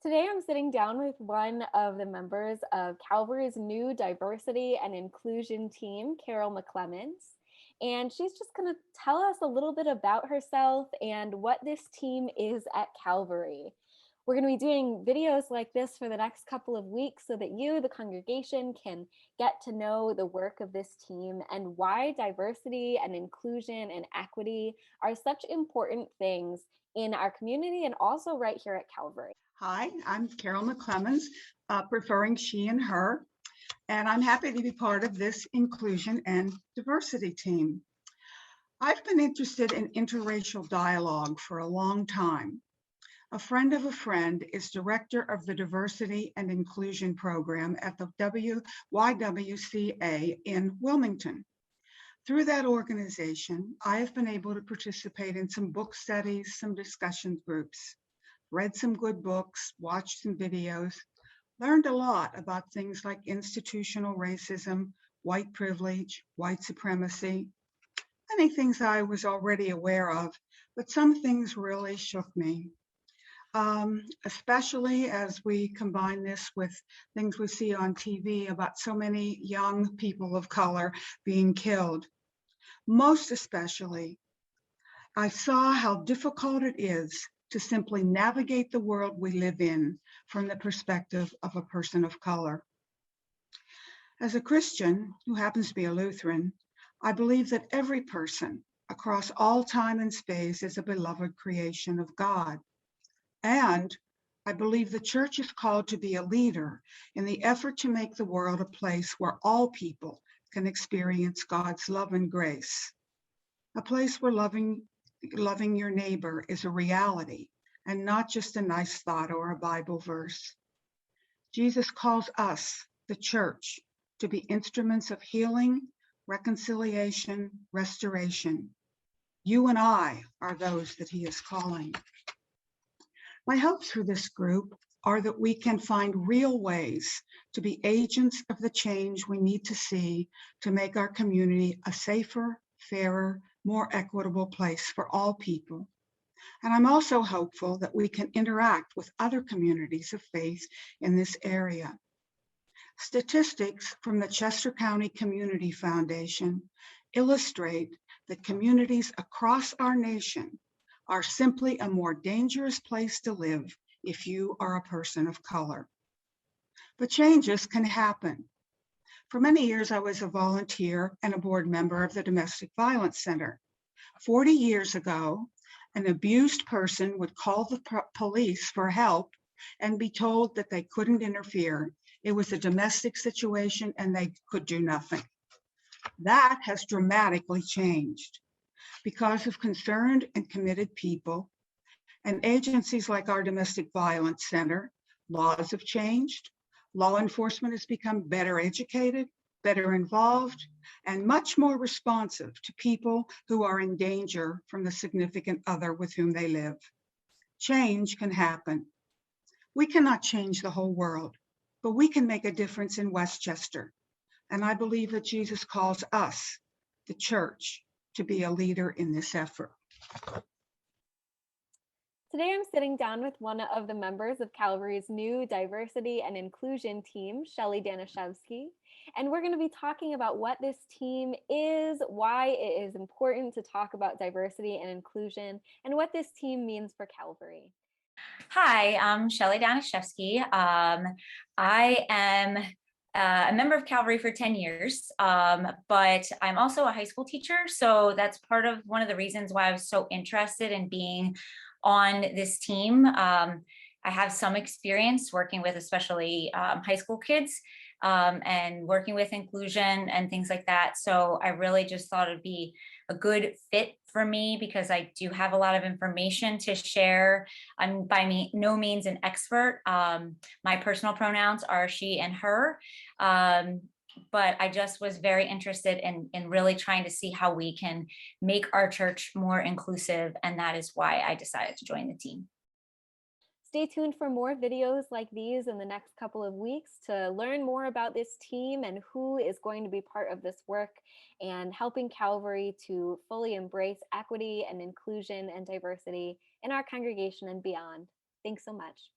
Today, I'm sitting down with one of the members of Calvary's new diversity and inclusion team, Carol McClemens. And she's just going to tell us a little bit about herself and what this team is at Calvary. We're going to be doing videos like this for the next couple of weeks so that you, the congregation, can get to know the work of this team and why diversity and inclusion and equity are such important things in our community and also right here at Calvary. Hi, I'm Carol McClemens, preferring she and her, and I'm happy to be part of this inclusion and diversity team. I've been interested in interracial dialogue for a long time. A friend of a friend is director of the Diversity and Inclusion Program at the YWCA in Wilmington. Through that organization, I have been able to participate in some book studies, some discussion groups, read some good books, watched some videos, learned a lot about things like institutional racism, white privilege, white supremacy, many things I was already aware of, but some things really shook me. Especially as we combine this with things we see on TV about so many young people of color being killed. Most especially, I saw how difficult it is to simply navigate the world we live in from the perspective of a person of color. As a Christian who happens to be a Lutheran, I believe that every person across all time and space is a beloved creation of God. And I believe the church is called to be a leader in the effort to make the world a place where all people can experience God's love and grace, a place where loving your neighbor is a reality and not just a nice thought or a Bible verse. Jesus calls us, the church, to be instruments of healing, reconciliation, restoration. You and I are those that he is calling. My hopes for this group are that we can find real ways to be agents of the change we need to see to make our community a safer, fairer, more equitable place for all people. And I'm also hopeful that we can interact with other communities of faith in this area. Statistics from the Chester County Community Foundation illustrate that communities across our nation are simply a more dangerous place to live if you are a person of color. But changes can happen. For many years, I was a volunteer and a board member of the Domestic Violence Center. 40 years ago, an abused person would call the police for help and be told that they couldn't interfere. It was a domestic situation and they could do nothing. That has dramatically changed because of concerned and committed people and agencies like our Domestic Violence Center. Laws have changed. Law enforcement has become better educated, better involved, and much more responsive to people who are in danger from the significant other with whom they live. Change can happen. We cannot change the whole world, but we can make a difference in Westchester. And I believe that Jesus calls us, the church, to be a leader in this effort. Today, I'm sitting down with one of the members of Calvary's new diversity and inclusion team, Shelley Danishevsky, and we're going to be talking about what this team is, why it is important to talk about diversity and inclusion, and what this team means for Calvary. Hi, I'm Shelley Danishevsky. I am a member of Calvary for 10 years, but I'm also a high school teacher. So that's part of one of the reasons why I was so interested in being on this team. I have some experience working with especially high school kids and working with inclusion and things like that. So I really just thought it'd be a good fit for me because I do have a lot of information to share. I'm by no means an expert. My personal pronouns are she and her. But I just was very interested in really trying to see how we can make our church more inclusive. And that is why I decided to join the team. Stay tuned for more videos like these in the next couple of weeks to learn more about this team and who is going to be part of this work and helping Calvary to fully embrace equity and inclusion and diversity in our congregation and beyond. Thanks so much.